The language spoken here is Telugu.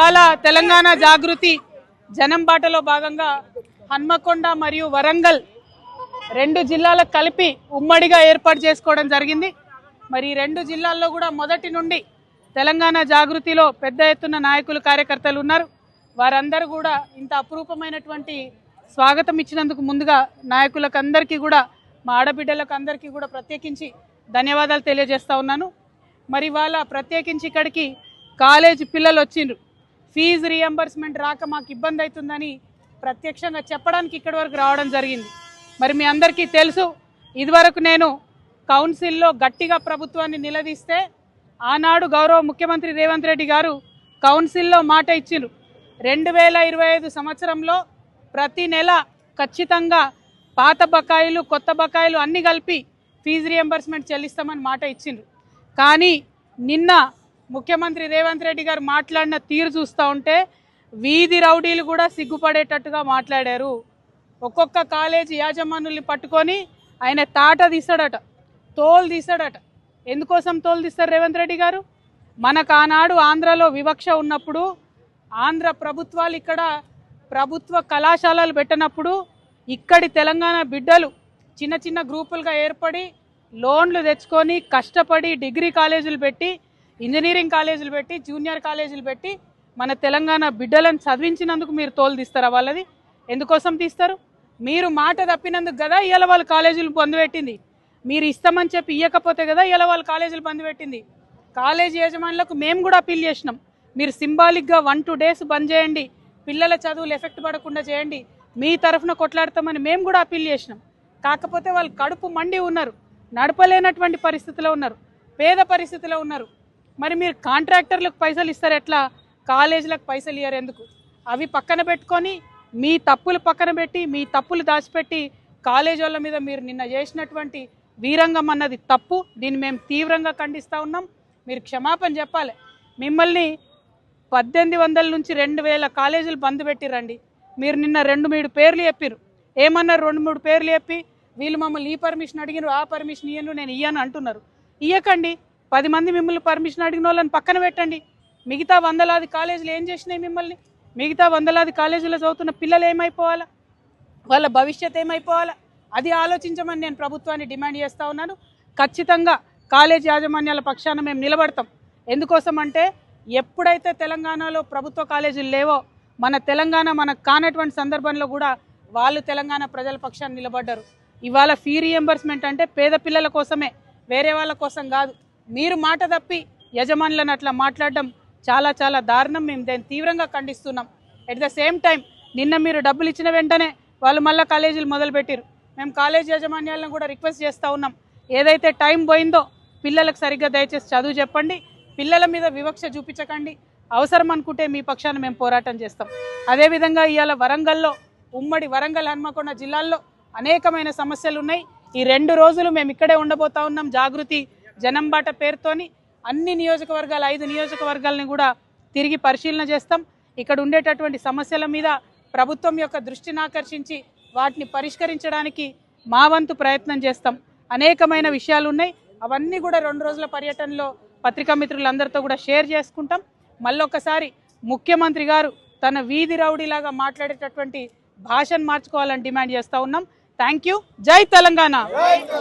ఇవాళ తెలంగాణ జాగృతి జనం బాటలో భాగంగా హన్మకొండ మరియు వరంగల్ రెండు జిల్లాలకు కలిపి ఉమ్మడిగా ఏర్పాటు చేసుకోవడం జరిగింది. మరి రెండు జిల్లాల్లో కూడా మొదటి నుండి తెలంగాణ జాగృతిలో పెద్ద ఎత్తున నాయకులు కార్యకర్తలు ఉన్నారు. వారందరూ కూడా ఇంత అపురూపమైనటువంటి స్వాగతం ఇచ్చినందుకు ముందుగా నాయకులకు అందరికీ కూడా మా ఆడబిడ్డలకు అందరికీ కూడా ప్రత్యేకించి ధన్యవాదాలు తెలియజేస్తా ఉన్నాను. మరి వాళ్ళ ప్రత్యేకించి ఇక్కడికి కాలేజ్ పిల్లలు వచ్చిండ్రు. ఫీజు రీఎంబర్స్మెంట్ రాక మాకు ఇబ్బంది అవుతుందని ప్రత్యక్షంగా చెప్పడానికి ఇక్కడి వరకు రావడం జరిగింది. మరి మీ అందరికీ తెలుసు, ఇదివరకు నేను కౌన్సిల్లో గట్టిగా ప్రభుత్వాన్ని నిలదీస్తే ఆనాడు గౌరవ ముఖ్యమంత్రి రేవంత్ రెడ్డి గారు కౌన్సిల్లో మాట ఇచ్చిండ్రు. 2025 సంవత్సరంలో ప్రతి నెల ఖచ్చితంగా పాత బకాయిలు కొత్త బకాయిలు అన్నీ కలిపి ఫీజు రీఎంబర్స్మెంట్ చెల్లిస్తామని మాట ఇచ్చిండ్రు. కానీ నిన్న ముఖ్యమంత్రి రేవంత్ రెడ్డి గారు మాట్లాడిన తీరు చూస్తూ ఉంటే వీధి రౌడీలు కూడా సిగ్గుపడేటట్టుగా మాట్లాడారు. ఒక్కొక్క కాలేజీ యాజమానుల్ని పట్టుకొని ఆయన తాట తీస్తాడట, తోలు తీస్తాడట. ఎందుకోసం తోలు తీస్తారు రేవంత్ రెడ్డి గారు? మనకు ఆనాడు ఆంధ్రలో వివక్ష ఉన్నప్పుడు, ఆంధ్ర ప్రభుత్వాలు ఇక్కడ ప్రభుత్వ కళాశాలలు పెట్టినప్పుడు ఇక్కడి తెలంగాణ బిడ్డలు చిన్న చిన్న గ్రూపులుగా ఏర్పడి లోన్లు తెచ్చుకొని కష్టపడి డిగ్రీ కాలేజీలు పెట్టి, ఇంజనీరింగ్ కాలేజీలు పెట్టి, జూనియర్ కాలేజీలు పెట్టి మన తెలంగాణ బిడ్డలను చదివించినందుకు మీరు తోలు తీస్తారా? వాళ్ళది ఎందుకోసం తీస్తారు? మీరు మాట తప్పినందుకు కదా ఇవాళ వాళ్ళు కాలేజీలు బంద్ పెట్టింది. మీరు ఇస్తామని చెప్పి ఇవ్వకపోతే కదా ఇవాళ వాళ్ళు కాలేజీలు బంద్ పెట్టింది. కాలేజీ యజమానులకు మేము కూడా అప్పీల్ చేసినాం, మీరు సింబాలిక్గా 1-2 డేస్ బంద్ చేయండి, పిల్లల చదువులు ఎఫెక్ట్ పడకుండా చేయండి, మీ తరఫున కొట్లాడతామని మేము కూడా అప్పీల్ చేసినాం. కాకపోతే వాళ్ళు కడుపు మండి ఉన్నారు, నడపలేనటువంటి పరిస్థితిలో ఉన్నారు, పేద పరిస్థితిలో ఉన్నారు. మరి మీరు కాంట్రాక్టర్లకు పైసలు ఇస్తారు ఎట్లా? కాలేజీలకు పైసలు ఇయ్యారు ఎందుకు? అవి పక్కన పెట్టుకొని మీ తప్పులు పక్కన పెట్టి మీ తప్పులు దాచిపెట్టి కాలేజీ వాళ్ళ మీద మీరు నిన్న చేసినటువంటి వీరంగం అన్నది తప్పు. దీన్ని మేము తీవ్రంగా ఖండిస్తూ ఉన్నాం. మీరు క్షమాపణ చెప్పాలి. మిమ్మల్ని 1800 నుంచి 2000 కాలేజీలు బంద్ పెట్టిరండి. మీరు నిన్న 2-3 పేర్లు చెప్పారు. ఏమన్నారు? 2-3 పేర్లు చెప్పి వీళ్ళు మమ్మల్ని ఈ పర్మిషన్ అడిగినారు, ఆ పర్మిషన్ ఇయ్యను, నేను ఇయ్యను అంటున్నారు. ఇయ్యకండి. 10 మంది మిమ్మల్ని పర్మిషన్ అడిగిన వాళ్ళని పక్కన పెట్టండి. మిగతా 100లాది కాలేజీలు ఏం చేసినాయి మిమ్మల్ని? మిగతా 100లాది కాలేజీలో చదువుతున్న పిల్లలు ఏమైపోవాలా? వాళ్ళ భవిష్యత్ ఏమైపోవాలా? అది ఆలోచించమని నేను ప్రభుత్వాన్ని డిమాండ్ చేస్తూ ఉన్నాను. ఖచ్చితంగా కాలేజ్ యాజమాన్యాల పక్షాన మేము నిలబడతాం. ఎందుకోసం అంటే ఎప్పుడైతే తెలంగాణలో ప్రభుత్వ కాలేజీలు లేవో మన తెలంగాణ మనకు కానటువంటి సందర్భంలో కూడా వాళ్ళు తెలంగాణ ప్రజల పక్షాన్ని నిలబడ్డారు. ఇవాళ ఫీ రీఎంబర్స్మెంట్ అంటే పేద పిల్లల కోసమే, వేరే వాళ్ళ కోసం కాదు. మీరు మాట తప్పి యజమానులను అట్లా మాట్లాడడం చాలా చాలా దారుణం. మేము దాన్ని తీవ్రంగా ఖండిస్తున్నాం. ఎట్ ద సేమ్ టైం నిన్న మీరు డబ్బులు ఇచ్చిన వెంటనే వాళ్ళు మళ్ళీ కాలేజీలు మొదలుపెట్టారు. మేము కాలేజ్ యాజమాన్యాలను కూడా రిక్వెస్ట్ చేస్తూ ఉన్నాం, ఏదైతే టైం పోయిందో పిల్లలకు సరిగ్గా దయచేసి చదువు చెప్పండి, పిల్లల మీద వివక్ష చూపించకండి. అవసరం అనుకుంటే మీ పక్షాన మేము పోరాటం చేస్తాం. అదేవిధంగా ఇవాళ వరంగల్లో, ఉమ్మడి వరంగల్ హన్మకొండ జిల్లాల్లో అనేకమైన సమస్యలు ఉన్నాయి. ఈ 2 రోజులు మేము ఇక్కడే ఉండబోతా ఉన్నాం. జాగృతి జనం బాట పేరుతోని అన్ని నియోజకవర్గాలు 5 నియోజకవర్గాలని కూడా తిరిగి పరిశీలన చేస్తాం. ఇక్కడ ఉండేటటువంటి సమస్యల మీద ప్రభుత్వం యొక్క దృష్టిని ఆకర్షించి వాటిని పరిష్కరించడానికి మా వంతు ప్రయత్నం చేస్తాం. అనేకమైన విషయాలు ఉన్నాయి, అవన్నీ కూడా 2 రోజుల పర్యటనలో పత్రికా మిత్రులందరితో కూడా షేర్ చేసుకుంటాం. మళ్ళొకసారి ముఖ్యమంత్రి గారు తన వీధి రౌడీలాగా మాట్లాడేటటువంటి భాషను మార్చుకోవాలని డిమాండ్ చేస్తూ ఉన్నాం. Thank you. జై తెలంగాణ.